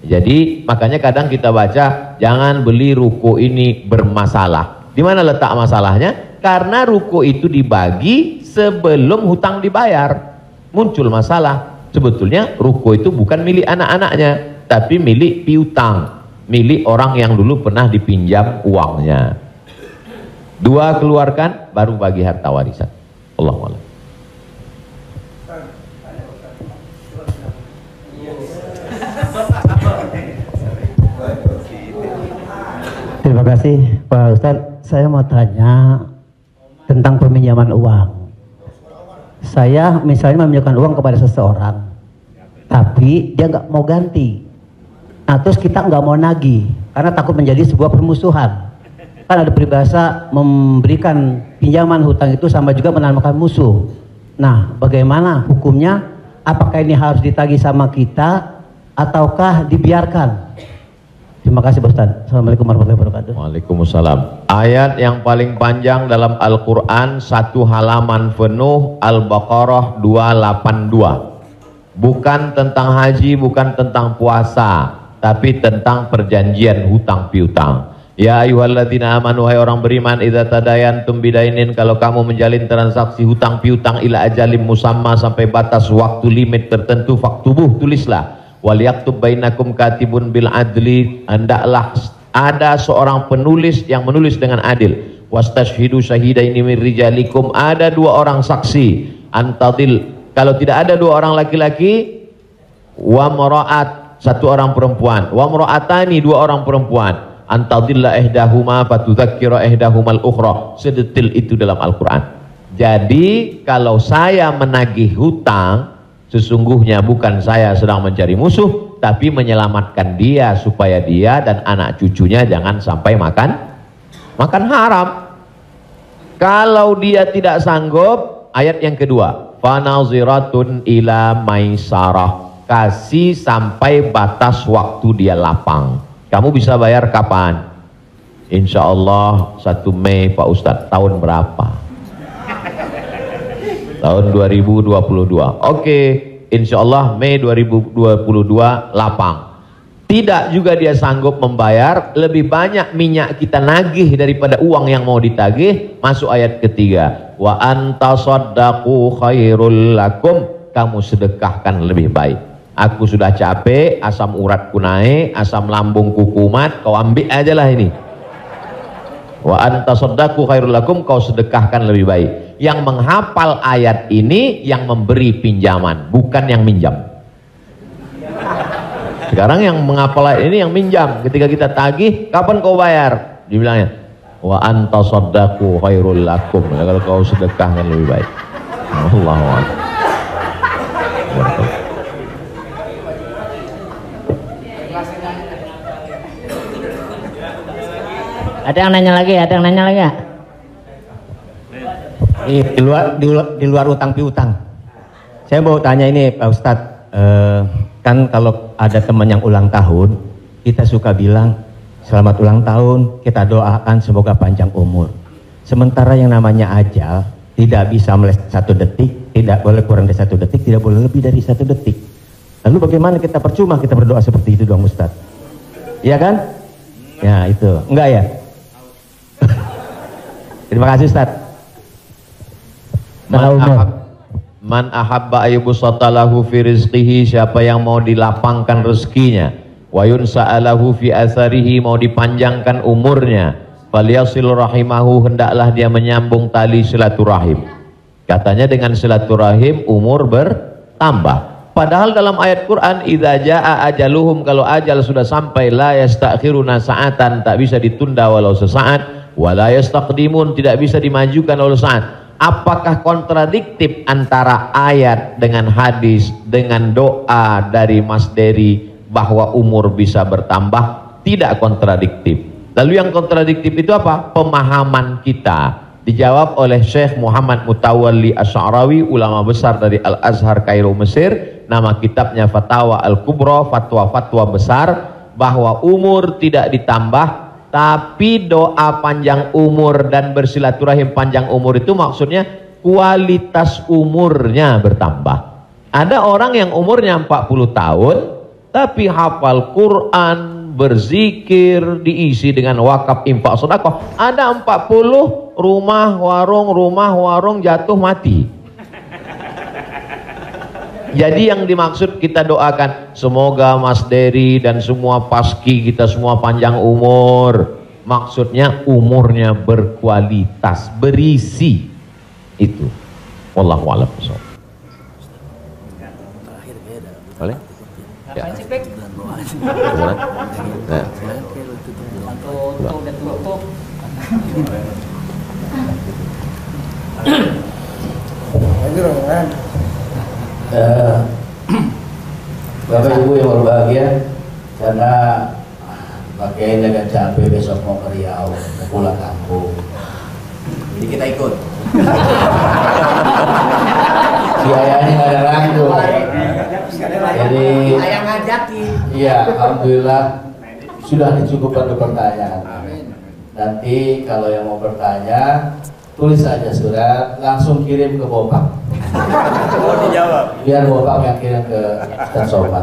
S6: Jadi makanya kadang kita baca, jangan beli ruko ini bermasalah. Di mana letak masalahnya? Karena ruko itu dibagi sebelum hutang dibayar. Muncul masalah. Sebetulnya ruko itu bukan milik anak-anaknya, tapi milik piutang, milik orang yang dulu pernah dipinjam uangnya. 2 keluarkan, baru bagi harta warisan. Allahu a'lam.
S11: Terima kasih Pak Ustadz. Saya mau tanya tentang peminjaman uang. Saya misalnya meminjamkan uang kepada seseorang, tapi dia nggak mau ganti. Nah, terus kita nggak mau nagih karena takut menjadi sebuah permusuhan. Kan ada peribahasa memberikan pinjaman hutang itu sama juga menanamkan musuh. Nah, bagaimana hukumnya? Apakah ini harus ditagih sama kita ataukah dibiarkan? Terima kasih Pak Ustadz. Assalamualaikum warahmatullahi wabarakatuh.
S6: Waalaikumsalam. Ayat yang paling panjang dalam Al-Quran, 1 halaman penuh, Al-Baqarah 282. Bukan tentang haji, bukan tentang puasa, tapi tentang perjanjian hutang piutang. Ya ayyuhalladzina amanu, hai orang beriman, idza tadayantum bidainin, kalau kamu menjalin transaksi hutang piutang ila ajalim musamma, sampai batas waktu limit tertentu, faktubuh, tulislah. Wal yaktub bainakum katibun bil adli, hendaklah ada seorang penulis yang menulis dengan adil. Wastashhidu syahidaini min rijalikum, ada 2 orang saksi. Antadil, kalau tidak ada 2 orang laki-laki, wa maraat, 1 orang perempuan, wa maraatani, 2 orang perempuan, antadilla ihdahuma fatudzakkira ihdahumal ukhra. Sedetil itu dalam Al-Qur'an. Jadi kalau saya menagih hutang, sesungguhnya bukan saya sedang mencari musuh, tapi menyelamatkan dia supaya dia dan anak cucunya jangan sampai makan haram. Kalau dia tidak sanggup, ayat yang kedua, fanaziratun ila maisarah, kasih sampai batas waktu dia lapang. Kamu bisa bayar kapan? Insya Allah 1 Mei Pak Ustadz. Tahun berapa? Tahun 2022. Oke, insya Allah Mei 2022 lapang. Tidak juga dia sanggup membayar, lebih banyak minyak kita nagih daripada uang yang mau ditagih. Masuk ayat ketiga, wa antasaddaqu khairul lakum, kamu sedekahkan lebih baik. Aku sudah capek, asam uratku naik, asam lambungku kumat, kau ambil aja lah ini. Wa antasaddaqu khairul lakum, kau sedekahkan lebih baik. Yang menghafal ayat ini yang memberi pinjaman, bukan yang minjam. Sekarang yang menghafal ayat ini yang minjam. Ketika kita tagih, kapan kau bayar? Dibilangnya, wa antasaddaqu khairul lakum, kalau kau sedekahkan lebih baik. Allahu akbar.
S2: Ada yang nanya lagi? Ada yang nanya lagi ya?
S12: Di luar utang piutang. Saya mau tanya ini Pak Ustadz, kan kalau ada teman yang ulang tahun, kita suka bilang selamat ulang tahun, kita doakan semoga panjang umur. Sementara yang namanya ajal tidak bisa meleset 1 detik, tidak boleh kurang dari 1 detik, tidak boleh lebih dari 1 detik. Lalu bagaimana kita percuma kita berdoa seperti itu dong Ustadz? Iya kan? Ya itu, enggak ya? Terima kasih Ustadz.
S6: Man ahabba ayyubsatalahu fi rizqihi, siapa yang mau dilapangkan rezekinya, wa yunsa'alahu fi atharihi, mau dipanjangkan umurnya, falyasil rahimahu, hendaklah dia menyambung tali silaturahim. Katanya dengan silaturahim umur bertambah. Padahal dalam ayat Quran, idza jaa ajaluhum, kalau ajal sudah sampai, la yastakhiruna sa'atan, tak bisa ditunda walau sesaat, wa la yastaqdimun, tidak bisa dimajukan walau saat. Apakah kontradiktif antara ayat dengan hadis dengan doa dari Mas Dery bahwa umur bisa bertambah? Tidak kontradiktif. Lalu yang kontradiktif itu apa? Pemahaman kita. Dijawab oleh Syekh Muhammad Mutawalli Asy'arawi, ulama besar dari Al-Azhar Kairo Mesir. Nama kitabnya Fatawa Al-Kubra, fatwa-fatwa besar, bahwa umur tidak ditambah, tapi doa panjang umur dan bersilaturahim panjang umur itu maksudnya kualitas umurnya bertambah. Ada orang yang umurnya 40 tahun tapi hafal Quran, berzikir, diisi dengan wakaf, infak, sedekah. Ada 40 rumah warung jatuh mati. Jadi yang dimaksud kita doakan, semoga Mas Dery dan semua paski kita semua panjang umur. Maksudnya umurnya berkualitas, berisi. Itu. Wallahu a'lam bishawab. Boleh? Ya.
S1: Bapak Ibu yang berbahagia, karena Pak Kiai agak capek besok mau ke Riau, mau pulang kampung, jadi kita ikut. Si ayahnya nggak ada rangkul, jadi
S8: ayah ngajakin.
S1: Iya, alhamdulillah sudah dicukupkan untuk pertanyaan. Nanti kalau yang mau bertanya, tulis saja surat, langsung kirim ke Bopak.
S8: Oh, dijawab.
S1: Biar Bopak yang kirim ke Ustaz Somad.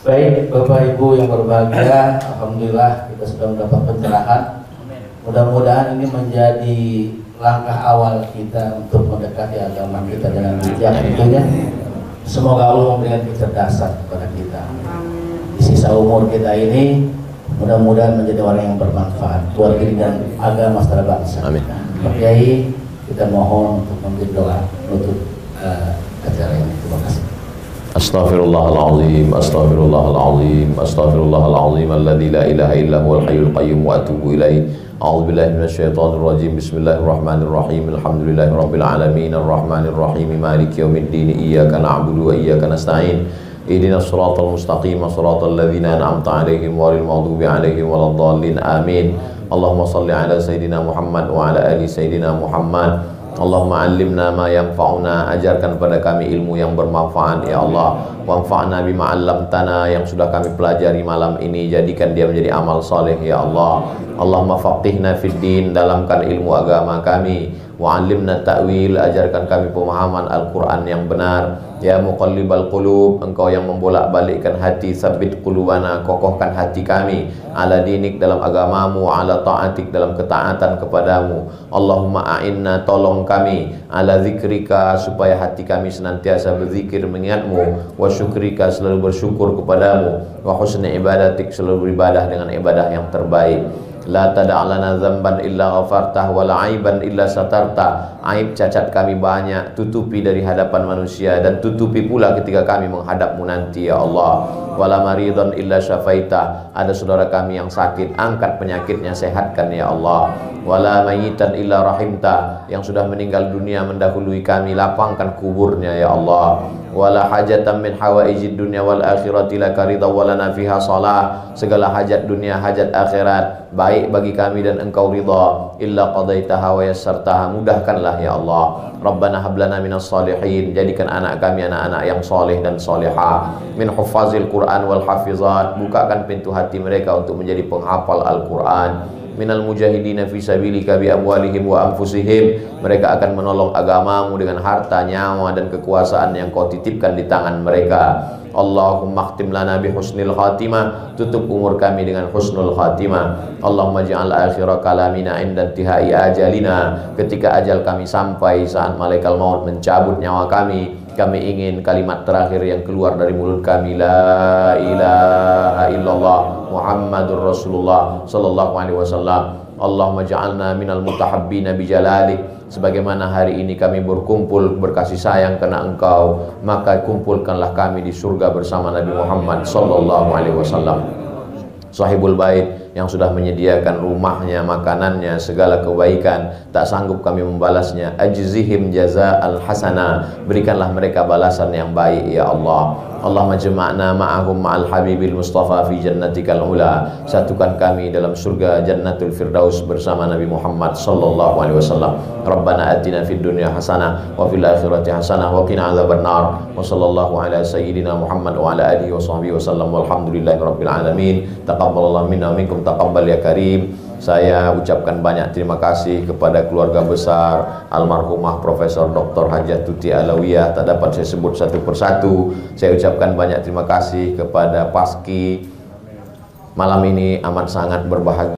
S1: Baik, Bapak Ibu yang berbahagia, alhamdulillah kita sudah mendapat pencerahan. Mudah-mudahan ini menjadi langkah awal kita untuk mendekati agama kita dengan bijak tentunya. Semoga Allah memberikan kecerdasan kepada kita. Di sisa umur kita ini, mudah-mudahan menjadi orang yang bermanfaat buat diri dan agama secara bangsa.
S6: Amin.
S1: Pak Kiai, kita mohon untuk memberi doa untuk acara ini. Terima kasih.
S6: Astaghfirullahaladzim, astaghfirullahaladzim, astaghfirullahaladzim, alladzi la ilaha illa huwal hayyul qayyum wa atubu ilaih. A'udzubillahi minasyaitonir rajim. Bismillahirrahmanirrahim. Alhamdulillahirabbil alamin, arrahmanir rahim, maliki yaumiddin. Iyyaka na'budu wa iyyaka nasta'in. Ihdinas siratal mustaqim, siratal ladzina an'amta 'alaihim ghairil maghdubi 'alaihim waladdallin. Amin. Allahumma shalli ala sayidina Muhammad wa ala ali sayidina Muhammad. Allahumma allimna ma yanfa'una, ajarkan pada kami ilmu yang bermanfaat ya Allah. Wanfa'na bima 'allamtana, yang sudah kami pelajari malam ini jadikan dia menjadi amal saleh ya Allah. Allahumma faqihna fid din, dalamkan ilmu agama kami. Wa 'allimna ta'wil, ajarkan kami pemahaman Al-Qur'an yang benar. Ya muqallibal qulub, engkau yang membolak-balikkan hati, sabbit qulubana, kokohkan hati kami ala dinik, dalam agamamu, ala ta'atik, dalam ketaatan kepadamu. Allahumma a'inna, tolong kami, ala zikrika, supaya hati kami senantiasa berzikir mengingatmu, wa syukrika, selalu bersyukur kepadamu, wa husni ibadatik, selalu beribadah dengan ibadah yang terbaik. La tada'lana zamban illa ghafartah, wala aiban illa satartah. Aib cacat kami banyak, tutupi dari hadapan manusia, dan tutupi pula ketika kami menghadapmu nanti ya Allah. Wala maridhan illa syafaitah, ada saudara kami yang sakit, angkat penyakitnya, sehatkan ya Allah. Wala mayitan illa rahimta, yang sudah meninggal dunia mendahului kami, lapangkan kuburnya ya Allah. Wala hajatan min hawaijid dunya wal akhirati laka ridha walana fiha salah, segala hajat dunia hajat akhirat baik bagi kami dan engkau ridha, illa qadaitaha wa yassartaha, mudahkanlah ya Allah. Rabbana hablana minas salihin, jadikan anak kami anak-anak yang soleh dan solehah, min huffazil Quran wal hafizat, bukakan pintu hati mereka untuk menjadi penghafal Al-Quran. Minal mujahidina fi sabilika bi amwalihim wa anfusihim, mereka akan menolong agamamu dengan harta, nyawa dan kekuasaan yang kau titipkan di tangan mereka. Allahumma khtim lana bi husnil khatimah, tutup umur kami dengan husnul khatimah. Allahumma ja'al akhira kalamina inda intihai ajalina, ketika ajal kami sampai, saat malaikat maut mencabut nyawa kami ingin kalimat terakhir yang keluar dari mulut kami, la ilaha illallah Muhammadur Rasulullah sallallahu alaihi wasallam. Allahumma ja'alna minal mutahabbina bijalalik. Sebagaimana hari ini kami berkumpul berkasih sayang karena Engkau, maka kumpulkanlah kami di surga bersama Nabi Muhammad sallallahu alaihi wasallam. Sahibul bait yang sudah menyediakan rumahnya, makanannya, segala kebaikan, tak sanggup kami membalasnya. Ajzihim jaza'al hasanah, berikanlah mereka balasan yang baik ya Allah. Allahumma jama'na ma'ahum ma'al habibil mustafa fi jannatikal ula. Satukan kami dalam surga jannatul firdaus bersama Nabi Muhammad sallallahu alaihi wasallam. Rabbana atina fid dunya hasanah wa fil akhirati hasanah wa qina adzabannar. Wa sallallahu ala sayyidina Muhammad wa ala alihi wa sahbihi wasallam. Walhamdulillahi rabbil alamin. Taqabbalallahu minna wa minkum taqabbal ya karim. Saya ucapkan banyak terima kasih kepada keluarga besar almarhumah Profesor Dr. Hajah Tuti Alawiyah. Tak dapat saya sebut satu persatu. Saya ucapkan banyak terima kasih kepada Paski. Malam ini amat sangat berbahagia.